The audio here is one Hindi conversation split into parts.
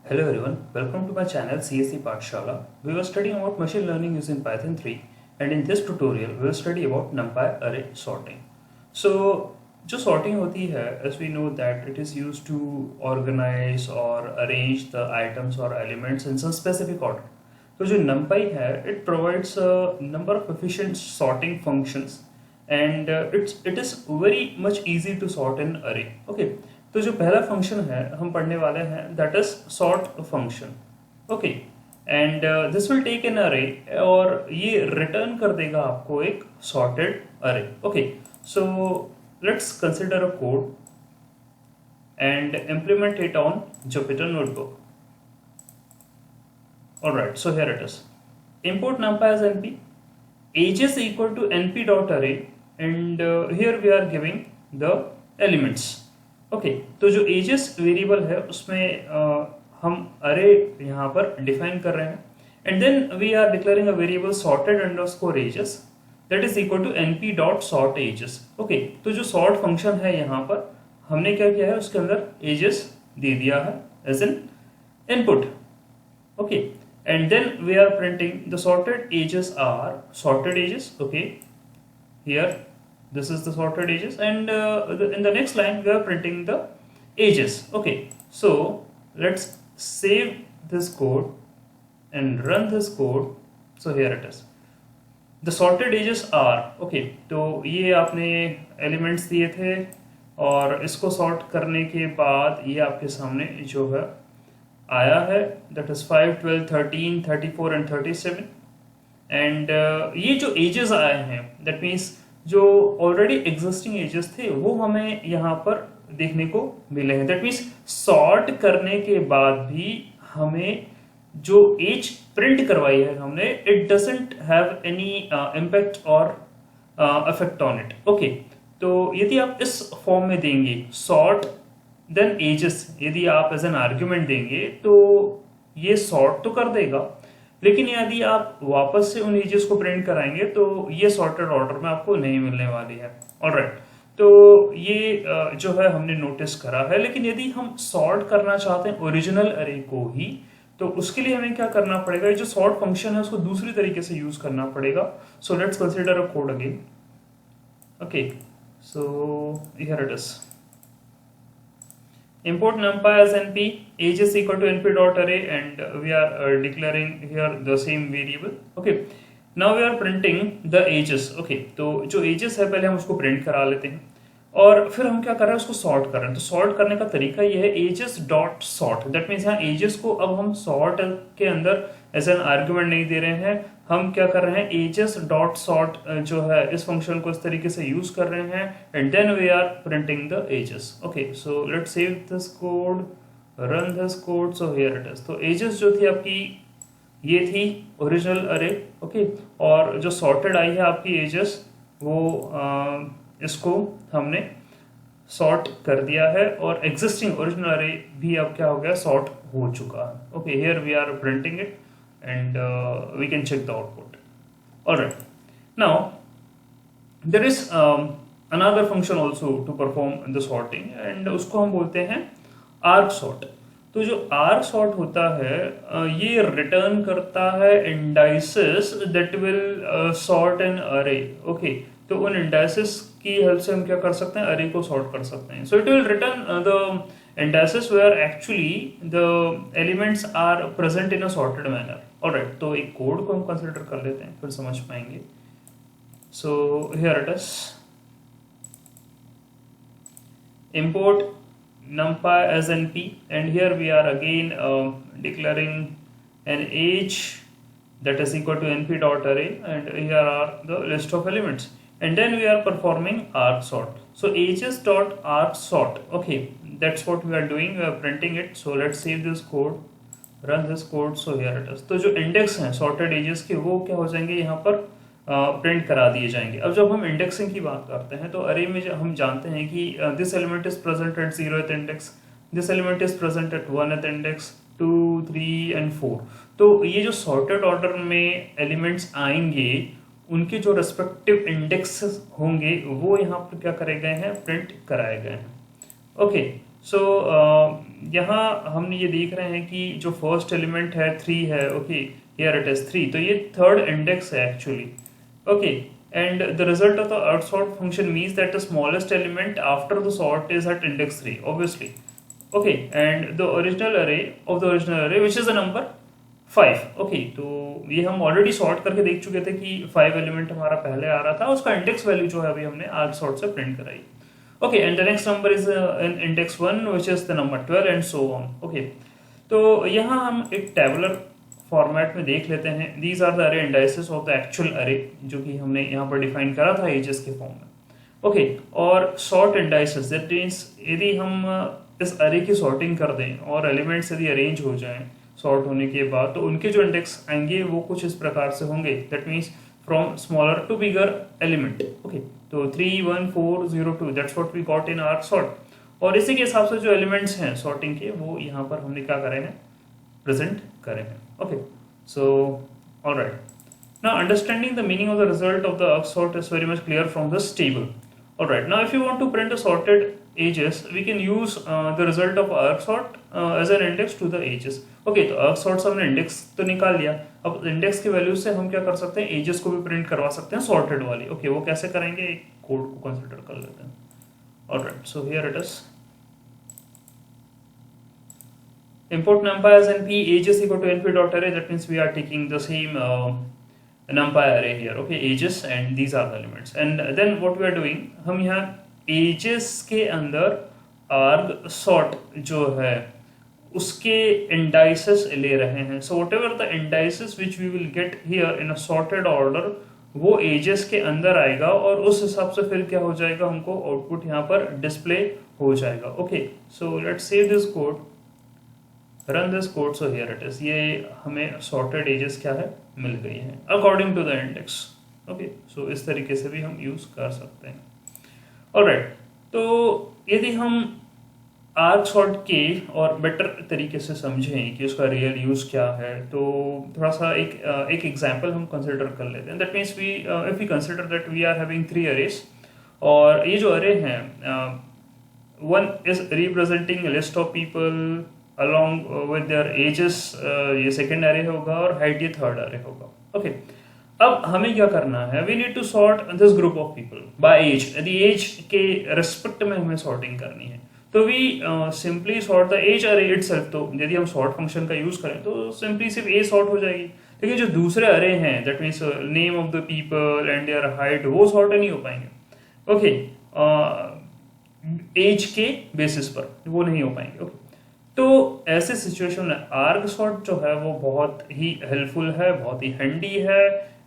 Hello everyone, welcome to my channel C.S.E-Pathshala. We were studying about machine learning using Python 3 and in this tutorial we will study about NumPy array sorting. So जो sorting होती है, as we know that it is used to organize or arrange the items or elements in some specific order. तो जो NumPy है, it provides a number of efficient sorting functions and it is very much easy to sort an array. Okay. तो जो पहला फंक्शन है हम पढ़ने वाले हैं that is sort function. Okay, and this will take an array और ये रिटर्न कर देगा आपको एक सॉर्टेड अरे. Okay, so let's consider a code and implement it on Jupyter notebook. Alright, so here it is. import numpy as np, ages equal to np dot array and here we are giving the elements. Okay, तो जो एजेस वेरिएबल है उसमें हम अरे यहाँ पर डिफाइन कर रहे हैं and then we are declaring a variable sorted underscore ages that is equal to np dot sort ages. Okay, तो जो सॉर्ट फंक्शन है यहाँ पर हमने क्या किया है, उसके अंदर एजेस दे दिया है as an input. Okay, and then we are printing the sorted ages are sorted ages. Okay, here this is the sorted ages and in the next line we are printing the ages. Okay, so let's save this code and run this code. So here it is, the sorted ages are okay. तो ये आपने elements दिए थे और इसको sort करने के बाद ये आपके सामने जो है आया है that is 5, 12, 13, 34 and 37 and ये जो ages आए हैं that means जो ऑलरेडी एग्जिस्टिंग एजेस थे वो हमें यहाँ पर देखने को मिले हैं. दैट मीन्स सॉर्ट करने के बाद भी हमें जो एज प्रिंट करवाई है हमने, it doesn't have any impact और इफेक्ट ऑन इट. ओके, तो यदि आप इस फॉर्म में देंगे सॉर्ट देन एजेस, यदि आप एज एन आर्ग्यूमेंट देंगे तो ये सॉर्ट तो कर देगा, लेकिन यदि आप वापस से उन एजेस को प्रिंट कराएंगे तो ये सॉर्टेड ऑर्डर में आपको नहीं मिलने वाली है. ऑलराइट, तो ये जो है हमने नोटिस करा है. लेकिन यदि हम सॉर्ट करना चाहते हैं ओरिजिनल अरे को ही, तो उसके लिए हमें क्या करना पड़ेगा, ये जो सॉर्ट फंक्शन है उसको दूसरी तरीके से यूज करना पड़ेगा. So let's consider a code again. Okay, so here it is. Import numpy as np, age is equal to np dot array and we are declaring here the same variable. Okay, now we are printing the ages. Okay, तो जो ages है पहले हम उसको print करा लेते हैं और फिर हम क्या कर रहे हैं, उसको सॉर्ट कर रहे हैं. तो सॉर्ट करने का तरीका ये है ages dot sort. That means यहाँ ages को अब हम सॉर्ट के अंदर एज एन आर्ग्यूमेंट नहीं दे रहे हैं, हम क्या कर रहे हैं ages डॉट सॉर्ट जो है इस फंक्शन को इस तरीके से यूज कर रहे हैं and then we are printing the ages. Okay, so let's save this code, run this code. So here it is. तो ages जो थी आपकी ये थी ओरिजिनल अरे. ओके, और जो सॉर्टेड आई है आपकी ages वो इसको हमने सॉर्ट कर दिया है और एग्जिस्टिंग ओरिजिनल अरे भी अब क्या हो गया, सॉर्ट हो चुका है. Okay, here we are printing it and we can check the output. Alright, now there is another function also to perform the sorting and उसको हम बोलते हैं argsort. तो जो argsort होता है ये रिटर्न करता है indices that will sort an array. Okay, तो उन indices की हेल्प से हम क्या कर सकते हैं, array को sort कर सकते हैं. So it will return the indices where actually the elements are present in a sorted manner. Alright, तो एक कोड को हम कंसिडर कर लेते हैं, फिर समझ पाएंगे. So here it is. Import numpy as np and here we are again declaring an age that is equal to np dot array and here are the list of elements and then we are performing argsort. So ages dot argsort. Okay, that's what we are doing, we are printing it. So let's save this code, run this code. So here it is. तो जो इंडेक्स हैं सॉर्टेड एजेस के वो क्या हो जाएंगे, यहाँ पर प्रिंट करा दिए जाएंगे. अब जब हम इंडेक्सिंग की बात करते हैं तो अरे में हम जानते हैं कि this element is present at 0th index, this element is present at 1th index, 2, 3 and 4. तो ये जो सॉर्टेड ऑर्डर में एलिमेंट्स आएंगे उनके जो रेस्पेक्टिव इंडेक्स होंगे वो यहाँ पर क्या करे गए हैं, प्रिंट कराए गए हैं. ओके, सो यहाँ हम ये देख रहे हैं कि जो फर्स्ट एलिमेंट है 3 है, ओके, हियर इट इज 3, तो ये थर्ड इंडेक्स है actually, okay, and the result of the argsort function means that the smallest element after the sort is at index 3 obviously, okay, and the original array of the original array which is the number 5, okay, तो ये हम ऑलरेडी सॉर्ट करके देख चुके थे कि 5 एलिमेंट हमारा पहले आ रहा था, उसका इंडेक्स वैल्यू जो है अभी हमने आर्गसॉर्ट से प्रिंट कराई, okay, and the next number is in index 1 which is the number 12 and so on, okay, तो यहाँ हम एक टेबुलर फॉर्मेट में देख लेते हैं, these are the array indices of the actual array जो कि हमने यहाँ पर डिफाइन करा था ages के फॉर्म में, ओके, और sort indices that means यदि हम इस array की sorting कर दें और एलिमेंट्स यदि अरेंज हो जाएं सॉर्ट होने के बाद, तो उनके जो इंडेक्स आएंगे वो कुछ इस प्रकार से होंगे, that means from smaller to bigger element, okay, तो 3 1 4 0 2 that's what we got in our sort, और इसी के हिसाब से जो एलिमेंट्स हैं सॉर्टिंग के वो यहाँ पर हमने क्या करे हैं, प्रेजेंट करे हैं, okay, so alright, now understanding the meaning of the result of the argsort is very much clear from this table, alright, now if you want to print a sorted ages we can use the result of argsort as an index to the ages, okay, तो argsort से हमने इंडेक्स तो निकाल लिया, अब इंडेक्स की वैल्यू से हम क्या कर सकते हैं, एजेस को भी प्रिंट करवा सकते हैं सॉर्टेड वाली, ओके, वो कैसे करेंगे, एक कोड को कंसीडर कर लेते हैं, alright, so here it is import numpy as np ages equal to np dot array, that means we are taking the same NumPy array here, okay, ages and these are the elements, and then what we are doing, हम यहाँ ages के अंदर argsort जो है उसके indices ले रहे हैं, so whatever the indices which we will get here in a sorted order वो ages के अंदर आएगा और उस हिसाब से फिर क्या हो जाएगा, हमको आउटपुट यहाँ पर डिस्प्ले हो जाएगा, okay, so let's save this code, run this code, so here it is, ये हमें सॉर्टेड एजेस क्या है मिल गई हैं according to the index, okay, so इस तरीके से भी हम यूज कर सकते हैं, ऑलराइट, तो यदि हम आर्गसॉर्ट के और बेटर तरीके से समझें कि उसका रियल यूज क्या है, तो थोड़ा सा एक एग्जांपल हम कंसिडर कर लेते हैं, that means we if we consider that we are having 3 arrays, और ये जो अरे हैं, one is representing list of people along with their ages, ये सेकेंड अरे होगा और हाइट ये थर्ड अरे होगा, ओके, अब हमें क्या करना है, we need to sort this group of people by age, यदि एज के रिस्पेक्ट में हमें सॉर्टिंग करनी है तो we simply sort the age array itself, तो यदि हम सॉर्ट फंक्शन का यूज करें तो सिंपली सिर्फ एज सॉर्ट हो जाएगी, लेकिन जो दूसरे अरे हैं that means name of the people and their height वो सॉर्ट नहीं हो पाएंगे, ओके, एज के बेसिस पर वो नहीं हो पाएंगे, ओके, तो ऐसे सिचुएशन में आर्गसॉर्ट जो है वो बहुत ही हेल्पफुल है, बहुत ही हैंडी है,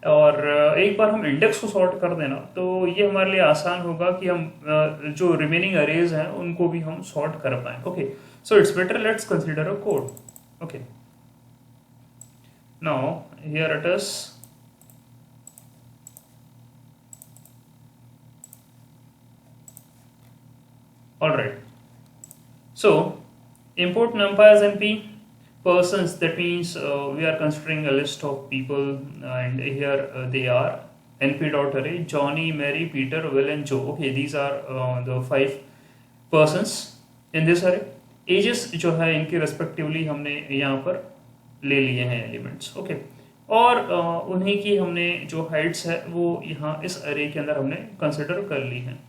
और एक बार हम इंडेक्स को सॉर्ट कर देना तो ये हमारे लिए आसान होगा कि हम जो रिमेनिंग अरेज हैं उनको भी हम सॉर्ट कर पाए, okay, so it's better let's consider a code, okay, now here it is, alright, so import NumPy as NP persons, that means we are considering a list of people and here they are np.array Johnny, Mary, Peter, Will and Joe, okay, these are the 5 persons in this array, ages जो है इनके respectively हमने यहाँ पर ले लिए हैं एलिमेंट्स, ओके, और उन्हीं की हमने जो हाइट्स है वो यहाँ इस array के अंदर हमने कंसिडर कर ली हैं,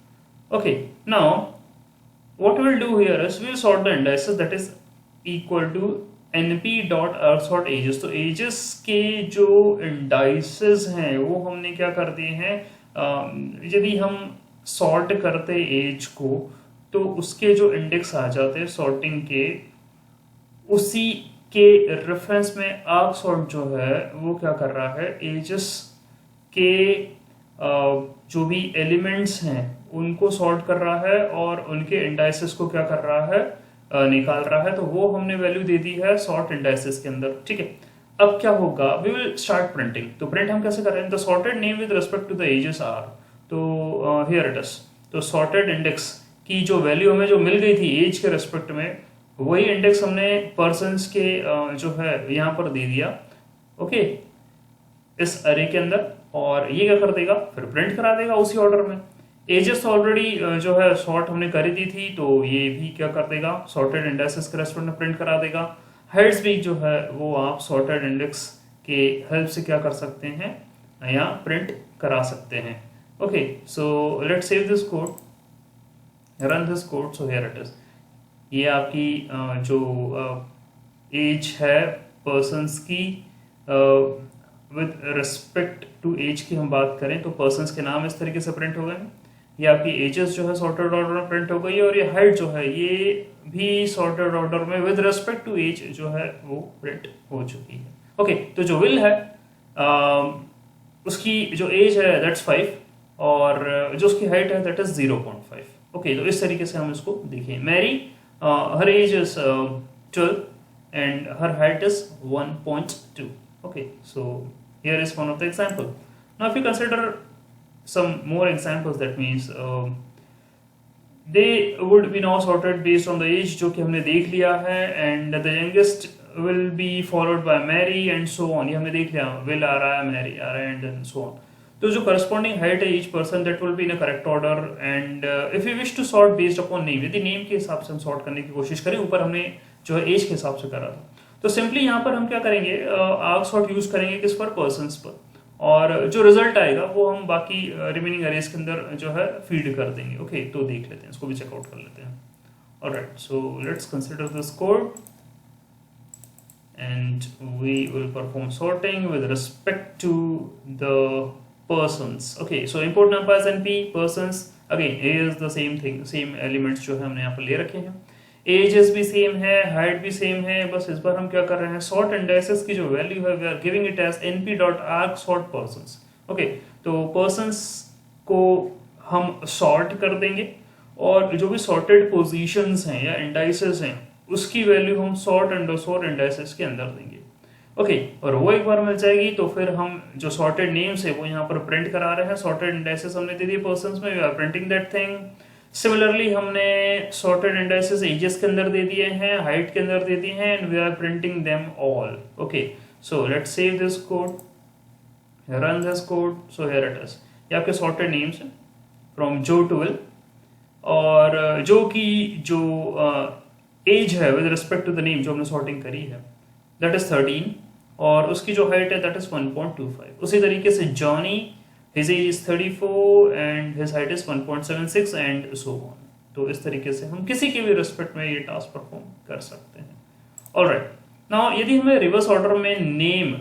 okay, now what we'll do here is we'll sort the indices that is equal to np dot argsort ages, तो ages के जो indices हैं वो हमने क्या कर दिए हैं, यदि हम sort करते age को तो उसके जो index आ जाते हैं sorting के, उसी के रेफरेंस में argsort जो है वो क्या कर रहा है, ages के जो भी एलिमेंट्स हैं उनको सॉर्ट कर रहा है और उनके इंडाइसेस को क्या कर रहा है, निकाल रहा है, तो वो हमने वैल्यू दे दी है सॉर्ट इंडाइसेस के अंदर, ठीक है, अब क्या होगा, वी विल स्टार्ट प्रिंटिंग, तो प्रिंट हम कैसे कर रहे हैं, the sorted name with respect to the ages are, तो हियर इट इज, तो सॉर्टेड इंडेक्स की जो वैल्यू हमें जो मिल गई थी एज के रिस्पेक्ट में, वही इंडेक्स हमने पर्सन्स के जो है यहाँ पर दे दिया, ओके, इस अरे के अंदर, और ये क्या कर देगा, फिर प्रिंट करा देगा उसी ऑर्डर में, एजेस ऑलरेडी जो है सॉर्ट हमने करी दी थी, तो ये भी क्या कर देगा, सॉर्टेड इंडेक्सेस के रेस्पेक्ट में प्रिंट करा देगा। हेड्स भी जो है वो आप सॉर्टेड इंडेक्स के हेल्प से क्या कर सकते हैं, या प्रिंट करा सकते हैं। Okay, so let's save this code, run this code. So here it is, ये आपकी जो एज है पर्सन्स की, विद रिस्पेक्ट टू एज की हम बात करें तो पर्सन्स के नाम इस तरीके से प्रिंट हो गए हैं। ये आपकी एजेस जो है सॉर्टेड ऑर्डर में प्रिंट हो गई है, और ये हाइट जो है ये भी सॉर्टेड ऑर्डर में विद रिस्पेक्ट टू एज जो है वो प्रिंट हो चुकी है। ओके, तो जो विल है उसकी जो एज है दैट्स 5, और जो उसकी हाइट है दैट इज 0.5। ओके, तो इस तरीके से हम इसको देखें। Mary, her age is 12 and her height is 1.2. Okay, so here is one of the example. Now if you consider some more examples, that means they would be now sorted based on the age जो कि हमने देख लिया है, and the youngest will be followed by Mary and so on। ये हमने देख लिया, will आ रहा है, Mary आ रहा है, and then so on। तो जो corresponding height है each person that will be in a correct order, and if we wish to sort based upon name, यदि name के हिसाब से हम sort करने की कोशिश करें, ऊपर हमने जो है एज के हिसाब से करा था, तो सिंपली यहाँ पर हम क्या करेंगे, आर्गसॉर्ट यूज करेंगे किस पर, पर्सन्स पर, और जो रिजल्ट आएगा वो हम बाकी रिमेनिंग अरेज के अंदर जो है फीड कर देंगे। ओके, तो देख लेते हैं, इसको भी चेकआउट कर लेते हैं। Alright, so let's consider this code and we will perform sorting with respect to the persons। okay, so import numpy as np persons, again a is the same thing, same elements जो है हमने यहाँ पर ले रखे हैं, एजेस भी सेम है, हाइट भी सेम है, बस इस बार हम क्या कर रहे हैं, सॉर्ट इंडेक्सेस की जो वैल्यू है we are giving it as np.argsort_persons। Okay, तो पर्सन्स को हम सॉर्ट कर देंगे, और जो भी सॉर्टेड पोजीशंस हैं या इंडाइसेस हैं उसकी वैल्यू हम सॉर्ट अंडरस्कोर इंडाइसेस के अंदर देंगे। ओके, और वो एक बार मिल जाएगी तो फिर हम जो सॉर्टेड नेम्स है वो यहाँ पर प्रिंट करा रहे हैं, सॉर्टेड इंडाइसेस हमने दे दिए पर्सन्स में, we are printing that thing. Similarly हमने सॉर्टेड इंडाइसेस एजेस के अंदर दे दिए हैं, हाइट के अंदर दे दिए हैं, and we are printing them all. Okay, so let's save this code, run this code. So here it is, ये आपके सॉर्टेड नेम्स हैं फ्रॉम जो टू विल, और जो की जो एज है with respect to the name जो हमने सॉर्टिंग करी है दैट इज 13, और उसकी जो हाइट है दैट इज 1.25। उसी तरीके से Johnny, his age is 34 and his height is 1.76 and so on। तो इस तरीके से हम किसी के भी रिस्पेक्ट में ये टास्क परफॉर्म कर सकते हैं। ऑलराइट, नाउ यदि हमें रिवर्स ऑर्डर में नेम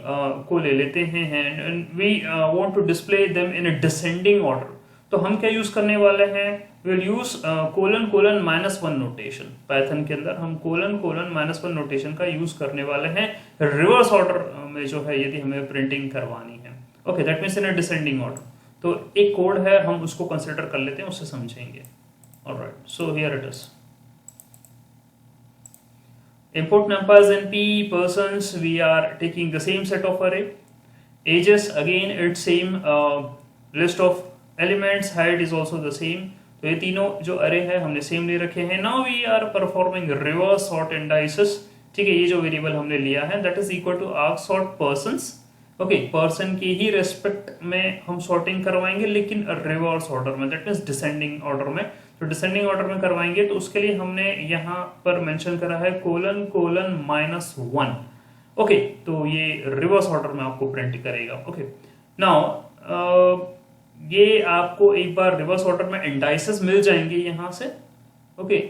को ले लेते हैं and we want to display them in a descending order, तो हम क्या यूज करने वाले हैं, will use colon -1 notation. Python के अंदर हम कोलन -1 नोटेशन का यूज करने वाले हैं रिवर्स ऑर्डर में जो है यदि हमें प्रिंटिंग करवानी है। Okay, that means in a descending order. तो एक कोड है, हम उसको कंसिडर कर लेते हैं, उससे समझेंगे। Alright, so here it is, import numpy as np persons, we are taking the same set of array, ages again it's same list of elements, height is also the same। तो ये तीनों जो अरे है हमने सेम ले रखे हैं। Now we are performing reverse sort indices. ठीक है, ये जो वेरिएबल हमने लिया है that is equal to argsort persons. Okay, person की ही रेस्पेक्ट में हम सॉर्टिंग करवाएंगे, लेकिन रिवर्स ऑर्डर में, दैट मीन्स डिसेंडिंग ऑर्डर में। तो डिसेंडिंग ऑर्डर में करवाएंगे तो उसके लिए हमने यहाँ पर मेंशन करा है ::1। ओके, तो ये रिवर्स ऑर्डर में आपको प्रिंट करेगा। ओके, नाउ ये आपको एक बार रिवर्स ऑर्डर में इंडाइसेस मिल जाएंगे यहाँ से। ओके,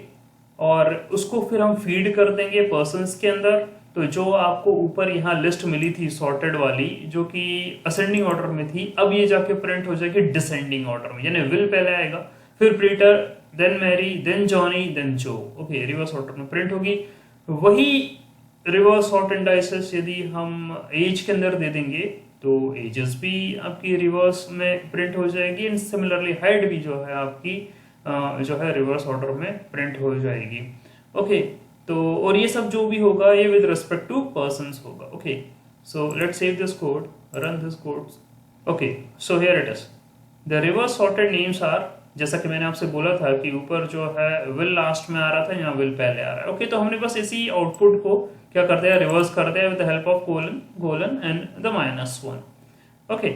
और उसको फिर हम फीड कर देंगे पर्सन्स के अंदर। तो जो आपको ऊपर यहाँ लिस्ट मिली थी सॉर्टेड वाली जो कि असेंडिंग ऑर्डर में थी, अब ये जाके प्रिंट हो जाएगी डिसेंडिंग ऑर्डर में, यानी विल पहले आएगा, फिर Peter, then Mary, then Johnny, then Joe. Okay, reverse order में प्रिंट होगी। वही रिवर्स सॉर्ट इंडाइसेस यदि हम एज के अंदर दे देंगे तो एजेस भी आपकी रिवर्स में प्रिंट हो जाएगी, एंड सिमिलरली हाइट भी जो है आपकी जो है रिवर्स ऑर्डर में प्रिंट हो जाएगी। ओके, तो और ये सब जो भी होगा ये विद रिस्पेक्ट टू पर्सन्स होगा। Okay, so let's save this code, run this code. Okay, so here it is, the reverse sorted names are, जैसा कि मैंने आपसे बोला था कि ऊपर जो है विल लास्ट में आ रहा था, यहाँ विल पहले आ रहा है। ओके, तो हमने बस इसी आउटपुट को क्या कर दिया, रिवर्स कर दिया with the help of colon and the -1। Okay,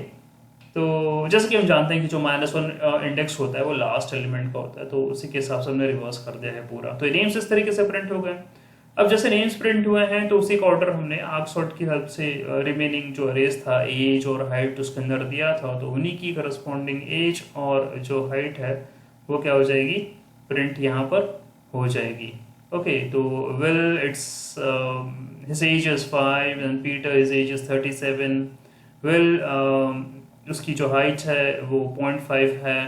तो जैसे कि हम जानते हैं कि जो -1 इंडेक्स होता है वो लास्ट एलिमेंट का होता है, तो उसी के हिसाब से हमने रिवर्स कर दिया है पूरा। तो नेम्स इस तरीके से प्रिंट हो गए। अब जैसे नेम्स प्रिंट हुए हैं तो उसी का ऑर्डर हमने आर्गसॉर्ट की हेल्प से रिमेनिंग जो अरेज था, एज और हाइट उसके अंदर दिया था, तो उन्हीं की करस्पॉन्डिंग एज और जो हाइट है वो क्या हो जाएगी, प्रिंट यहाँ पर हो जाएगी। ओके, तो will it's his age is 5 and Peter his age is 37। Will उसकी जो हाइट है वो 0.5 है,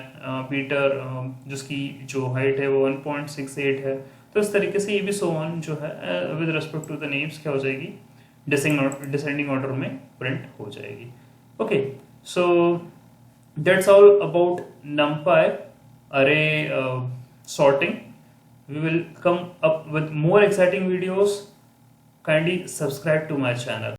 पीटर जिसकी जो हाइट है वो 1.68 है। तो इस तरीके से ये भी सो ऑन जो है with respect to the names क्या हो जाएगी, डिसेंडिंग ऑर्डर में प्रिंट हो जाएगी। Okay, so that's all about NumPy array sorting. We will come up with more exciting videos. Kindly subscribe to my channel.